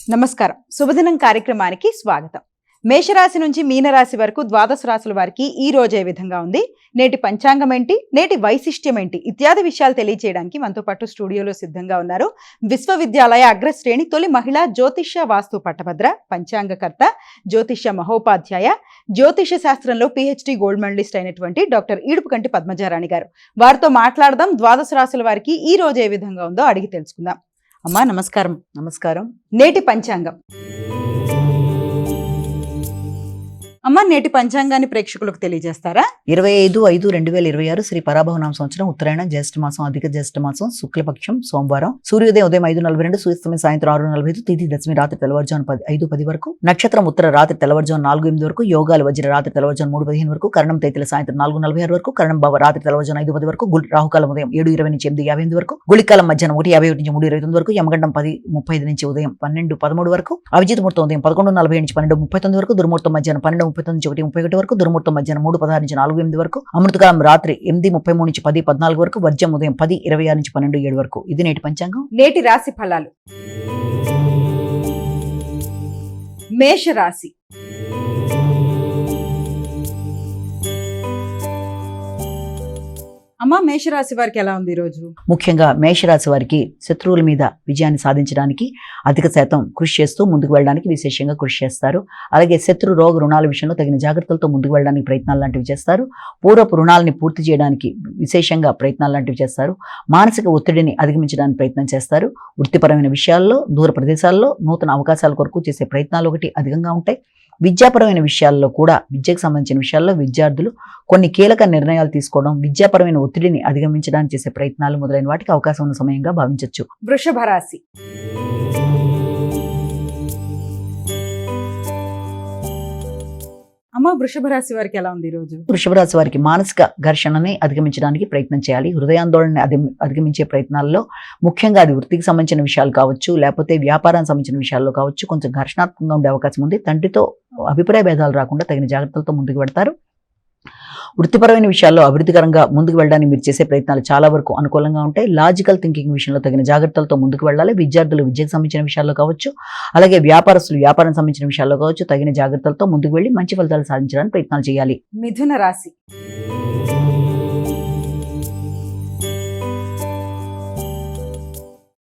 నమస్కారం. శుభదినం కార్యక్రమానికి స్వాగతం. మేషరాశి నుంచి మీనరాశి వరకు ద్వాదశ రాశుల వారికి ఈ రోజు ఏ విధంగా ఉంది, నేటి పంచాంగం ఏంటి, నేటి వైశిష్ట్యం ఏంటి ఇత్యాది విషయాలు తెలియజేయడానికి మనతో పాటు స్టూడియోలో సిద్ధంగా ఉన్నారు విశ్వవిద్యాలయ అగ్రశ్రేణి తొలి మహిళా జ్యోతిష్య వాస్తు పట్టభద్ర, పంచాంగకర్త, జ్యోతిష్య మహోపాధ్యాయ, జ్యోతిష శాస్త్రంలో పిహెచ్డి గోల్డ్ మెడలిస్ట్ అయినటువంటి డాక్టర్ ఈడుపుకంటి పద్మజారాణి గారు. వారితో మాట్లాడదాం. ద్వాదశ రాశుల వారికి ఈ రోజు ఏ విధంగా ఉందో అడిగి తెలుసుకుందాం. అమ్మా నమస్కారం. నమస్కారం. నేటి పంచాంగం. అమ్మ, నేటి పంచాంగాన్ని ప్రేక్షకులకు తెలియజేస్తారా? 25/5/2026 శ్రీ పరాభవనామ సంవత్సరం, ఉత్తరాయణ, జ్యేష్ఠ మాసం, అధిక జ్యేష్ఠ మాసం, శుక్లపక్షం, సోమవారం. సూర్యోదయం ఉదయం 5:42, సూర్యాస్తమయం సాయంత్రం 6:45, తిథి దశమి రాత్రి తెల్లవారుజాము 5:10 వరకు, నక్షత్రం ఉత్తర రాత్రి తెల్లవారుజాము 4:08 వరకు, యోగాలు వజ్ర రాత్రి తెల్లవారుజాము 3:15 వరకు, కరణం తైతిల సాయంత్రం 4:46 వరకు, కరణం భావ రాత్రి తెల్లవారుజాము 5:10 వరకు, రాహుకాలం ఉదయం 7:20 నుంచి 8:58 వరకు, గుళికాలం మధ్యాహ్నం 1:51 నుంచి 3:29 వరకు, యమగండం 10:35 నుంచి ఉదయం 12:13 వరకు, అభిజిత్ ముహూర్తం ఉదయం 11:40 నుంచి 12:39 వరకు, దుర్ముహూర్తం మధ్యాహ్నం 12:31 నుంచి 1:31 వరకు, దుర్ముహూర్తం మధ్యాహ్నం 3:16 నుంచి 4:08 వరకు, అమృతకాలం రాత్రి 8:33 నుంచి 10:14 వరకు, వర్జం ఉదయం 10:26 నుంచి 12:07 వరకు. ఇది నేటి పంచాంగం. నేటి రాశి ఫలాలు. మేషరాశి. అమ్మా, మేషరాశి వారికి ఎలా ఉంది ఈరోజు? ముఖ్యంగా మేషరాశి వారికి శత్రువుల మీద విజయాన్ని సాధించడానికి అధిక శాతం కృషి చేస్తూ ముందుకు వెళ్ళడానికి విశేషంగా కృషి చేస్తారు. అలాగే శత్రు రోగ రుణాల విషయంలో తగిన జాగ్రత్తలతో ముందుకు వెళ్ళడానికి ప్రయత్నాలు లాంటివి చేస్తారు. పూర్వపు రుణాలని పూర్తి చేయడానికి విశేషంగా ప్రయత్నాలు లాంటివి చేస్తారు. మానసిక ఒత్తిడిని అధిగమించడానికి ప్రయత్నం చేస్తారు. వృత్తిపరమైన విషయాల్లో, దూర ప్రదేశాల్లో నూతన అవకాశాల కొరకు చేసే ప్రయత్నాలు ఒకటి అధికంగా ఉంటాయి. విద్యాపరమైన విషయాల్లో కూడా, విద్యకు సంబంధించిన విషయాల్లో విద్యార్థులు కొన్ని కీలక నిర్ణయాలు తీసుకోవడం, విద్యాపరమైన ఒత్తిడిని అధిగమించడానికి చేసే ప్రయత్నాలు మొదలైన వాటికి అవకాశం ఉన్న సమయంగా భావించవచ్చు. వృషభ రాశి. అమ్మ, వృషభ రాశి వారికి ఎలా ఉంది ఈరోజు? వృషభ రాశి వారికి మానసిక ఘర్షణని అధిగమించడానికి ప్రయత్నం చేయాలి. హృదయాందోళనని అధిగమించే ప్రయత్నాల్లో ముఖ్యంగా అది వృత్తికి సంబంధించిన విషయాలు కావచ్చు, లేకపోతే వ్యాపారానికి సంబంధించిన విషయాల్లో కావచ్చు, కొంచెం ఘర్షణాత్మకంగా ఉండే అవకాశం ఉంది. తండ్రితో అభిప్రాయ భేదాలు రాకుండా తగిన జాగ్రత్తలతో ముందుకు పెడతారు. వృత్తిపరమైన విషయాల్లో అభివృద్ధికరంగా ముందుకు వెళ్ళడానికి మీరు చేసే ప్రయత్నాలు చాలా వరకు అనుకూలంగా ఉంటాయి. లాజికల్ థింకింగ్ విషయంలో తగిన జాగ్రత్తలతో ముందుకు వెళ్ళాలి. విద్యార్థులు విద్యకు సంబంధించిన విషయాల్లో కావచ్చు, అలాగే వ్యాపారస్తులు వ్యాపారం సంబంధించిన విషయాల్లో కావచ్చు, తగిన జాగ్రత్తలతో ముందుకు వెళ్ళి మంచి ఫలితాలు సాధించడానికి ప్రయత్నాలు చేయాలి. మిథున రాశి.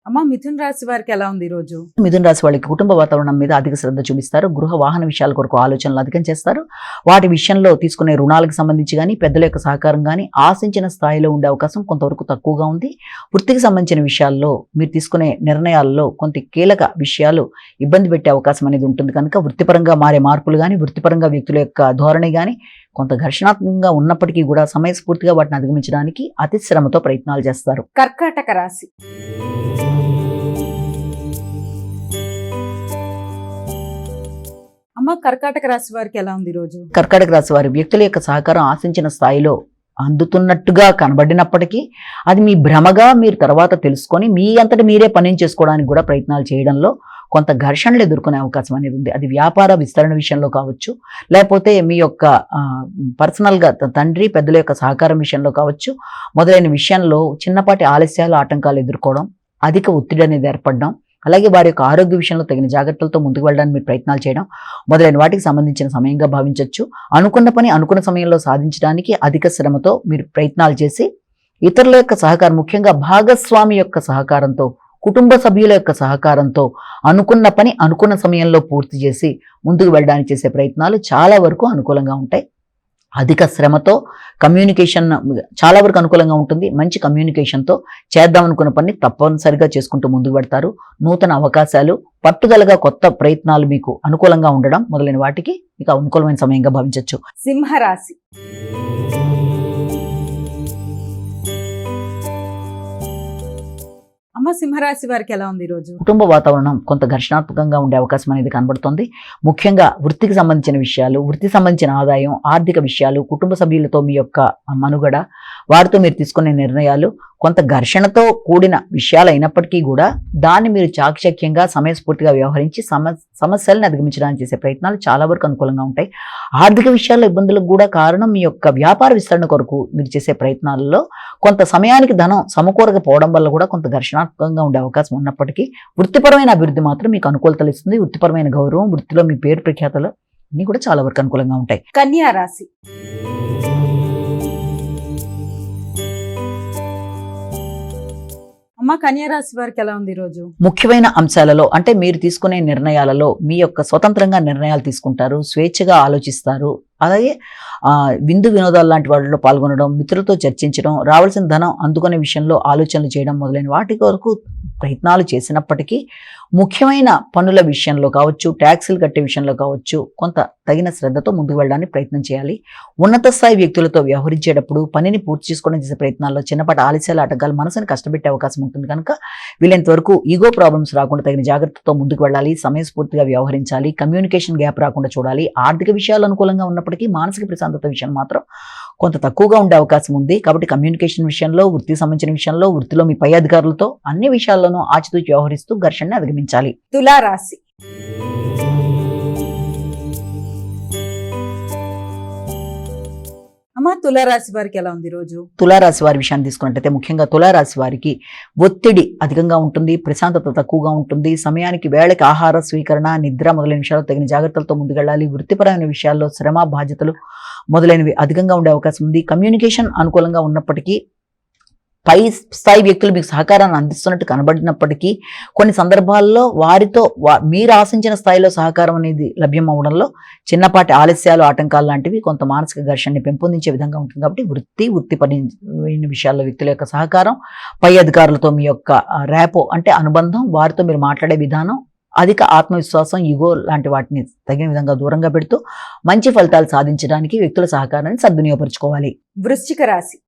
అమ్మ, మిథున రాశి వారికి ఎలా ఉంది ఈరోజు? మిథున రాశి వాళ్ళకి కుటుంబ వాతావరణం మీద అధిక శ్రద్ధ చూపిస్తారు. గృహ వాహన విషయాల కొరకు ఆలోచనలు అధికం చేస్తారు. వాటి విషయంలో తీసుకునే రుణాలకు సంబంధించి కానీ, పెద్దల యొక్క సహకారం కానీ ఆశించిన స్థాయిలో ఉండే అవకాశం కొంతవరకు తక్కువగా ఉంది. వృత్తికి సంబంధించిన విషయాల్లో మీరు తీసుకునే నిర్ణయాల్లో కొంత కీలక విషయాలు ఇబ్బంది పెట్టే అవకాశం అనేది ఉంటుంది. కనుక వృత్తిపరంగా మారే మార్పులు కానీ, వృత్తిపరంగా వ్యక్తుల యొక్క ధోరణి కానీ కొంత ఘర్షణాత్మకంగా ఉన్నప్పటికీ కూడా సమయస్ఫూర్తిగా వాటిని అధిగమించడానికి అతి శ్రమతో ప్రయత్నాలు చేస్తారు. కర్కాటక రాశి. అమ్మ, కర్కాటక రాశి వారికి ఎలా ఉంది ఈరోజు? కర్కాటక రాశి వారి వ్యక్తుల యొక్క సహకారం ఆశించిన స్థాయిలో అందుతున్నట్టుగా కనబడినప్పటికీ అది మీ భ్రమగా మీరు తర్వాత తెలుసుకొని మీ అంతటి మీరే పని చేసుకోవడానికి కూడా ప్రయత్నాలు చేయడంలో కొంత ఘర్షణలు ఎదుర్కొనే అవకాశం అనేది ఉంది. అది వ్యాపార విస్తరణ విషయంలో కావచ్చు, లేకపోతే మీ యొక్క పర్సనల్గా తండ్రి పెద్దల యొక్క సహకారం విషయంలో కావచ్చు, మొదలైన విషయంలో చిన్నపాటి ఆలస్యాలు, ఆటంకాలు ఎదుర్కోవడం, అధిక ఒత్తిడి అనేది ఏర్పడడం, అలాగే వారి యొక్క ఆరోగ్య విషయంలో తగిన జాగ్రత్తలతో ముందుకు వెళ్ళడానికి మీరు ప్రయత్నాలు చేయడం మొదలైన వాటికి సంబంధించిన సమయంగా భావించవచ్చు. అనుకున్న పని అనుకున్న సమయంలో సాధించడానికి అధిక శ్రమతో మీరు ప్రయత్నాలు చేసి ఇతరుల యొక్క సహకారం, ముఖ్యంగా భాగస్వామి యొక్క సహకారంతో, కుటుంబ సభ్యుల యొక్క సహకారంతో అనుకున్న పని అనుకున్న సమయంలో పూర్తి చేసి ముందుకు వెళ్ళడానికి చేసే ప్రయత్నాలు చాలా వరకు అనుకూలంగా ఉంటాయి. అధిక శ్రమతో కమ్యూనికేషన్ చాలా వరకు అనుకూలంగా ఉంటుంది. మంచి కమ్యూనికేషన్తో చేద్దాం అనుకున్న పని తప్పనిసరిగా చేసుకుంటూ ముందుకు పెడతారు. నూతన అవకాశాలు, పట్టుదలగా కొత్త ప్రయత్నాలు మీకు అనుకూలంగా ఉండడం మొదలైన వాటికి మీకు అనుకూలమైన సమయంగా భావించవచ్చు. సింహరాశి. అమ్మ, సింహరాశి వారికి ఎలా ఉంది ఈరోజు? కుటుంబ వాతావరణం కొంత ఘర్షణాత్మకంగా ఉండే అవకాశం అనేది కనబడుతుంది. ముఖ్యంగా వృత్తికి సంబంధించిన విషయాలు, వృత్తి సంబంధించిన ఆదాయం, ఆర్థిక విషయాలు, కుటుంబ సభ్యులతో మీ యొక్క మనుగడ, వారితో మీరు తీసుకునే నిర్ణయాలు కొంత ఘర్షణతో కూడిన విషయాలు అయినప్పటికీ కూడా దాన్ని మీరు చాకచక్యంగా సమయస్ఫూర్తిగా వ్యవహరించి సమస్యలను అధిగమించడానికి చేసే ప్రయత్నాలు చాలా వరకు అనుకూలంగా ఉంటాయి. ఆర్థిక విషయాల్లో ఇబ్బందులకు కూడా కారణం మీ యొక్క వ్యాపార విస్తరణ కొరకు మీరు చేసే ప్రయత్నాలలో కొంత సమయానికి ధనం సమకూరకపోవడం వల్ల కూడా కొంత ఘర్షణాత్మక ధనాత్మకంగా ఉండే అవకాశం ఉన్నప్పటికీ వృత్తిపరమైన అభివృద్ధి మాత్రం మీకు అనుకూలతలు ఇస్తుంది. వృత్తిపరమైన గౌరవం, వృత్తిలో మీ పేరు ప్రఖ్యాతలు అన్నీ కూడా చాలా వరకు అనుకూలంగా ఉంటాయి. కన్యా రాశి. అమ్మ, కన్యా రాశి వారికి ఎలా ఉంది ఈ రోజు? ముఖ్యమైన అంశాలలో అంటే మీరు తీసుకునే నిర్ణయాలలో మీ యొక్క స్వతంత్రంగా నిర్ణయాలు తీసుకుంటారు, స్వేచ్ఛగా ఆలోచిస్తారు. అలాగే విందు వినోదాలు లాంటి వాటిలో పాల్గొనడం, మిత్రులతో చర్చించడం, రావాల్సిన ధనం అందుకునే విషయంలో ఆలోచనలు చేయడం మొదలైన వాటి వరకు ప్రయత్నాలు చేసినప్పటికీ ముఖ్యమైన పనుల విషయంలో కావచ్చు, ట్యాక్సులు కట్టే విషయంలో కావచ్చు కొంత తగిన శ్రద్ధతో ముందుకు వెళ్ళడానికి ప్రయత్నం చేయాలి. ఉన్నత స్థాయి వ్యక్తులతో వ్యవహరించేటప్పుడు పనిని పూర్తి చేసుకోవడం చేసే ప్రయత్నాల్లో చిన్నపాటి ఆలస్యాలు, ఆటంకాలు మనసుని కష్టపెట్టే అవకాశం ఉంటుంది కనుక వీలైనంత వరకు ఈగో ప్రాబ్లమ్స్ రాకుండా తగిన జాగ్రత్తతో ముందుకు వెళ్ళాలి. సమయస్ఫూర్తిగా వ్యవహరించాలి. కమ్యూనికేషన్ గ్యాప్ రాకుండా చూడాలి. ఆర్థిక విషయాలు అనుకూలంగా ఉన్నప్పటికీ మానసిక ప్రశాంతత విషయం మాత్రం కొంత తక్కువగా ఉండే అవకాశం ఉంది. కాబట్టి కమ్యూనికేషన్ విషయంలో, వృత్తికి సంబంధించిన విషయంలో, వృత్తిలో మీ పై అధికారులతో అన్ని విషయాల్లోనూ ఆచితూచి వ్యవహరిస్తూ ఘర్షణని అధిగమించాలి. తులా రాశి. అమ్మ, తులారాశి వారికి ఎలా ఉంది రోజు? తులారాశి వారి విషయాన్ని తీసుకున్నట్టయితే ముఖ్యంగా తులారాశి వారికి ఒత్తిడి అధికంగా ఉంటుంది, ప్రశాంతత తక్కువగా ఉంటుంది. సమయానికి వేళకి ఆహార స్వీకరణ, నిద్ర మొదలైన విషయాల్లో తగిన జాగ్రత్తలతో ముందుకెళ్ళాలి. వృత్తిపరమైన విషయాల్లో శ్రమ, బాధ్యతలు మొదలైనవి అధికంగా ఉండే అవకాశం ఉంది. కమ్యూనికేషన్ అనుకూలంగా ఉన్నప్పటికీ పై స్థాయి వ్యక్తులు మీకు సహకారాన్ని అందిస్తున్నట్టు కనబడినప్పటికీ కొన్ని సందర్భాల్లో వారితో మీరు ఆశించిన స్థాయిలో సహకారం అనేది లభ్యం అవ్వడంలో చిన్నపాటి ఆలస్యాలు, ఆటంకాలు లాంటివి కొంత మానసిక ఘర్షణని పెంపొందించే విధంగా ఉంటుంది. కాబట్టి వృత్తిపరమైన విషయాల్లో వ్యక్తుల యొక్క సహకారం, పై అధికారులతో మీ యొక్క ర్యాపో అంటే అనుబంధం, వారితో మీరు మాట్లాడే విధానం, అధిక ఆత్మవిశ్వాసం, ఈగో లాంటి వాటిని తగిన విధంగా దూరంగా పెడుతూ మంచి ఫలితాలు సాధించడానికి వ్యక్తుల సహకారాన్ని సద్వినియోగపరచుకోవాలి. వృశ్చిక రాశి.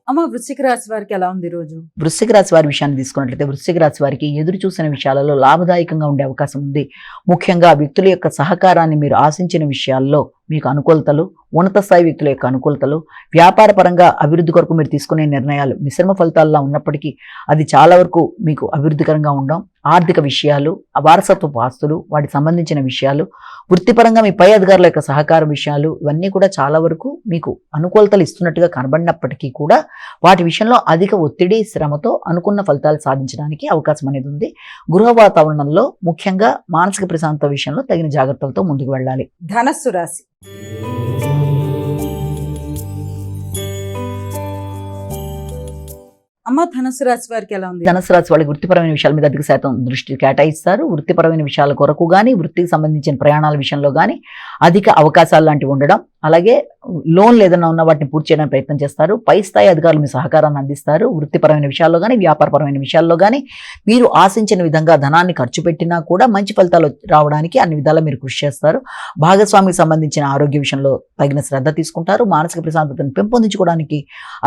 అమ్మ, వృశ్చిక రాశి వారికి ఎలా ఉంది రోజు? వృశ్చిక రాశి వారి విషయాన్ని తీసుకున్నట్లయితే వృశ్చిక రాశి వారికి ఎదురు చూసిన విషయాలలో లాభదాయకంగా ఉండే అవకాశం ఉంది. ముఖ్యంగా వ్యక్తుల యొక్క సహకారాన్ని మీరు ఆశించిన విషయాల్లో మీకు అనుకూలతలు, ఉన్నత స్థాయి వ్యక్తుల యొక్క అనుకూలతలు, వ్యాపార పరంగా అభివృద్ధి కొరకు మీరు తీసుకునే నిర్ణయాలు మిశ్రమ ఫలితాల్లో ఉన్నప్పటికీ అది చాలా వరకు మీకు అభివృద్ధికరంగా ఉండడం, ఆర్థిక విషయాలు, వారసత్వపు ఆస్తులు, వాటికి సంబంధించిన విషయాలు, వృత్తిపరంగా మీ పై అధికారుల యొక్క సహకార విషయాలు ఇవన్నీ కూడా చాలా వరకు మీకు అనుకూలతలు ఇస్తున్నట్టుగా కనబడినప్పటికీ కూడా వాటి విషయంలో అధిక ఒత్తిడి, శ్రమతో అనుకున్న ఫలితాలు సాధించడానికి అవకాశం అనేది ఉంది. గృహ వాతావరణంలో ముఖ్యంగా మానసిక ప్రశాంతత విషయంలో తగిన జాగ్రత్తలతో ముందుకు వెళ్ళాలి. ధనస్సు రాశి. అమ్మ, ధనుసు రాశి వారికి ఎలా ఉంది? ధనుసు రాశి వాళ్ళకి వృత్తిపరమైన విషయాల మీద అధిక శాతం దృష్టి కేటాయిస్తారు. వృత్తిపరమైన విషయాల కొరకు కానీ, వృత్తికి సంబంధించిన ప్రయాణాల విషయంలో కానీ అధిక అవకాశాలు లాంటివి ఉండడం, అలాగే లోన్లు ఏదైనా ఉన్న వాటిని పూర్తి చేయడానికి ప్రయత్నం చేస్తారు. పై స్థాయి అధికారులు మీ సహకారాన్ని అందిస్తారు. వృత్తిపరమైన విషయాల్లో కానీ, వ్యాపారపరమైన విషయాల్లో కానీ మీరు ఆశించిన విధంగా ధనాన్ని ఖర్చు పెట్టినా కూడా మంచి ఫలితాలు రావడానికి అన్ని విధాలా మీరు కృషి చేస్తారు. భాగస్వామికి సంబంధించిన ఆరోగ్య విషయంలో తగిన శ్రద్ధ తీసుకుంటారు. మానసిక ప్రశాంతతను పెంపొందించుకోవడానికి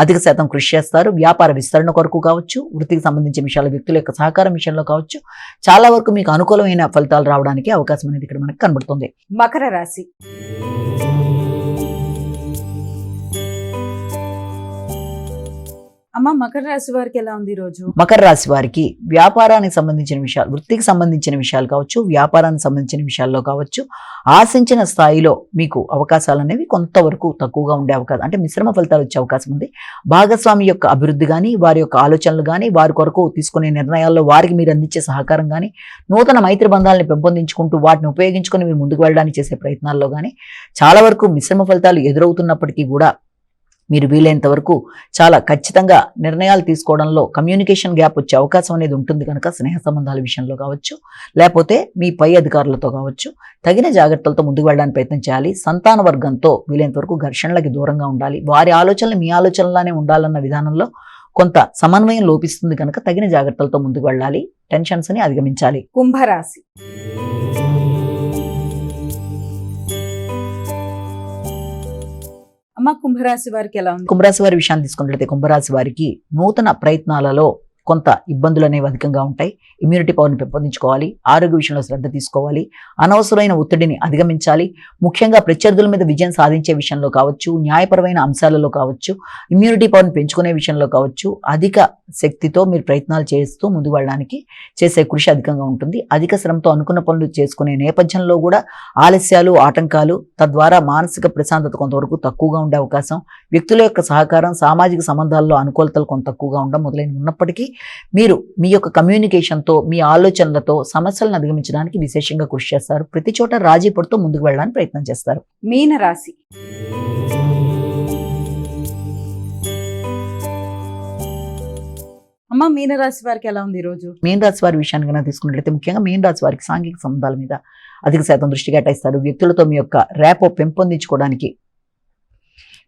అధిక శాతం కృషి చేస్తారు. వ్యాపార విస్తరణ కొరకు కావచ్చు, వృత్తికి సంబంధించిన విషయాలు, వ్యక్తుల యొక్క సహకారం విషయంలో కావచ్చు చాలా వరకు మీకు అనుకూలమైన ఫలితాలు రావడానికి అవకాశం అనేది ఇక్కడ మనకు కనబడుతుంది. మకర రాశి. అమ్మ, మకర రాశి వారికి ఎలా ఉంది రోజు? మకర రాశి వారికి వ్యాపారానికి సంబంధించిన విషయాలు, వృత్తికి సంబంధించిన విషయాలు కావచ్చు, వ్యాపారానికి సంబంధించిన విషయాల్లో కావచ్చు ఆశించిన స్థాయిలో మీకు అవకాశాలు అనేవి కొంతవరకు తక్కువగా ఉండే అవకాశం, అంటే మిశ్రమ ఫలితాలు వచ్చే అవకాశం ఉంది. భాగస్వామి యొక్క అభివృద్ధి కానీ, వారి యొక్క ఆలోచనలు కానీ, వారి కొరకు తీసుకునే నిర్ణయాల్లో వారికి మీరు అందించే సహకారం కానీ, నూతన మైత్రి బంధాలను పెంపొందించుకుంటూ వాటిని ఉపయోగించుకొని మీరు ముందుకు వెళ్ళడానికి చేసే ప్రయత్నాల్లో కానీ చాలా వరకు మిశ్రమ ఫలితాలు ఎదురవుతున్నప్పటికీ కూడా మీరు వీలైనంత వరకు చాలా ఖచ్చితంగా నిర్ణయాలు తీసుకోవడంలో కమ్యూనికేషన్ గ్యాప్ వచ్చే అవకాశం అనేది ఉంటుంది కనుక స్నేహ సంబంధాల విషయంలో కావచ్చు, లేకపోతే మీ పై అధికారులతో కావచ్చు తగిన జాగ్రత్తలతో ముందుకు వెళ్ళడానికి ప్రయత్నం చేయాలి. సంతాన వర్గంతో వీలైనంత వరకు ఘర్షణలకి దూరంగా ఉండాలి. వారి ఆలోచనలు మీ ఆలోచనలానే ఉండాలన్న విధానంలో కొంత సమన్వయం లోపిస్తుంది కనుక తగిన జాగ్రత్తలతో ముందుకు వెళ్ళాలి. టెన్షన్స్ని అధిగమించాలి. కుంభరాశి. అమ్మ, కుంభరాశి వారికి ఎలా ఉంది? కుంభరాశి వారి విషయాన్ని తీసుకున్నట్లయితే కుంభరాశి వారికి నూతన ప్రయత్నాలలో కొంత ఇబ్బందులు అనేవి అధికంగా ఉంటాయి. ఇమ్యూనిటీ పవర్ని పెంపొందించుకోవాలి, ఆరోగ్య విషయంలో శ్రద్ధ తీసుకోవాలి, అనవసరమైన ఒత్తిడిని అధిగమించాలి. ముఖ్యంగా ప్రత్యర్థుల మీద విజయం సాధించే విషయంలో కావచ్చు, న్యాయపరమైన అంశాలలో కావచ్చు, ఇమ్యూనిటీ పవర్ని పెంచుకునే విషయంలో కావచ్చు, అధిక శక్తితో మీరు ప్రయత్నాలు చేస్తూ ముందుకు వెళ్ళడానికి చేసే కృషి అధికంగా ఉంటుంది. అధిక శ్రమతో అనుకున్న పనులు చేసుకునే నేపథ్యంలో కూడా ఆలస్యాలు, ఆటంకాలు, తద్వారా మానసిక ప్రశాంతత కొంతవరకు తక్కువగా ఉండే అవకాశం, వ్యక్తుల యొక్క సహకారం, సామాజిక సంబంధాల్లో అనుకూలతలు కొంత తక్కువగా ఉండడం మొదలైన ఉన్నప్పటికీ మీరు మీ యొక్క కమ్యూనికేషన్తో, మీ ఆలోచనలతో సమస్యలను అధిగమించడానికి విశేషంగా కృషి చేస్తారు. ప్రతి చోట రాజీ పడుతూ ముందుకు వెళ్ళడానికి ప్రయత్నం చేస్తారు. మీనరాశి. అమ్మ, మీనరాశి వారికి ఎలా ఉంది ఈరోజు? మీన రాశి వారి విషయాన్ని కనుక తీసుకున్నట్లయితే ముఖ్యంగా మీన రాశి వారికి సాంఘిక సంబంధాల మీద అధిక శాతం దృష్టి కేటాయిస్తారు. వ్యక్తులతో మీ యొక్క ర్యాపో పెంపొందించుకోవడానికి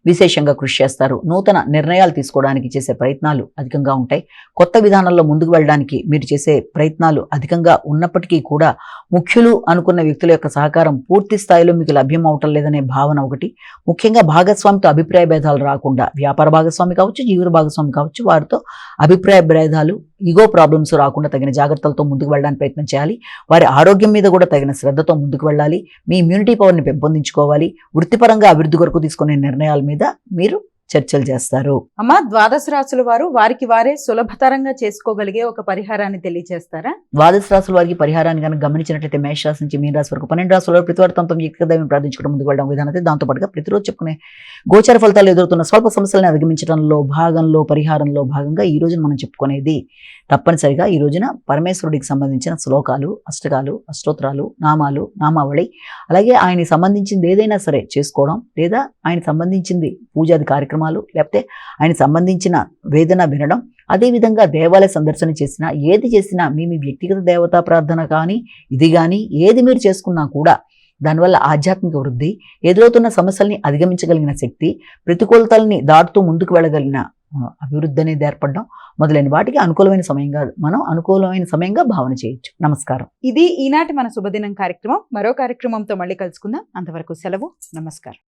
విశేషంగా కృషి చేస్తారు. నూతన నిర్ణయాలు తీసుకోవడానికి చేసే ప్రయత్నాలు అధికంగా ఉంటాయి. కొత్త విధానంలో ముందుకు వెళ్ళడానికి మీరు చేసే ప్రయత్నాలు అధికంగా ఉన్నప్పటికీ కూడా ముఖ్యులు అనుకున్న వ్యక్తుల యొక్క సహకారం పూర్తి స్థాయిలో మీకు లభ్యం అవటం లేదనే భావన ఒకటి. ముఖ్యంగా భాగస్వామితో అభిప్రాయ భేదాలు రాకుండా, వ్యాపార భాగస్వామి కావచ్చు, జీవన భాగస్వామి కావచ్చు, వారితో అభిప్రాయ భేదాలు, ఈగో ప్రాబ్లమ్స్ రాకుండా తగిన జాగ్రత్తలతో ముందుకు వెళ్ళడానికి ప్రయత్నం చేయాలి. వారి ఆరోగ్యం మీద కూడా తగిన శ్రద్ధతో ముందుకు వెళ్ళాలి. మీ ఇమ్యూనిటీ పవర్ని పెంపొందించుకోవాలి. వృత్తిపరంగా అభివృద్ధి కొరకు తీసుకునే నిర్ణయాల మీద మీరు చర్చలు చేస్తారు. అమ్మ, ద్వాదశ రాశుల వారు వారికి వారే సులభతరంగా చేసుకోగలిగే ఒక పరిహారాన్ని తెలియజేస్తారా? ద్వాదశ రాశుల వారికి పరిహారాన్ని కనుక గమనించినట్లయితే మేషరాశి నుంచి మీన రాశి వరకు 12 రాశుల వారు ప్రతి వారు తమ వ్యక్తిగత దైవం ప్రార్థించుకోవడం ముందుకు వెళ్ళడం విధానం. దాంతో పాటుగా ప్రతిరోజు చెప్పుకునే గోచార ఫలితాలు ఎదుర్కొన్న స్వల్ప సమస్యలను అధిగమించడంలో పరిహారంలో భాగంగా ఈ రోజున మనం చెప్పుకునేది తప్పనిసరిగా ఈ రోజున పరమేశ్వరుడికి సంబంధించిన శ్లోకాలు, అష్టకాలు, అష్టోత్తరాలు, నామాలు, నామావళి, అలాగే ఆయనకి సంబంధించింది ఏదైనా సరే చేసుకోవడం, లేదా ఆయన సంబంధించింది పూజాది కార్యక్రమాలు, లేకపోతే ఆయన సంబంధించిన వేదన వినడం, అదేవిధంగా దేవాలయ సందర్శన చేసినా, ఏది చేసినా మీ వ్యక్తిగత దేవతా ప్రార్థన కానీ ఇది కానీ ఏది మీరు చేసుకున్నా కూడా దానివల్ల ఆధ్యాత్మిక వృద్ధి, ఎదురవుతున్న సమస్యల్ని అధిగమించగలిగిన శక్తి, ప్రతికూలతల్ని దాటుతూ ముందుకు వెళ్ళగలిగిన అభివృద్ధి అనేది ఏర్పడడం మొదలైన వాటికి అనుకూలమైన సమయంగా భావన చేయొచ్చు. నమస్కారం. ఇది ఈనాటి మన శుభదినం కార్యక్రమం. మరో కార్యక్రమంతో మళ్ళీ కలుసుకుందాం. అంతవరకు సెలవు. నమస్కారం.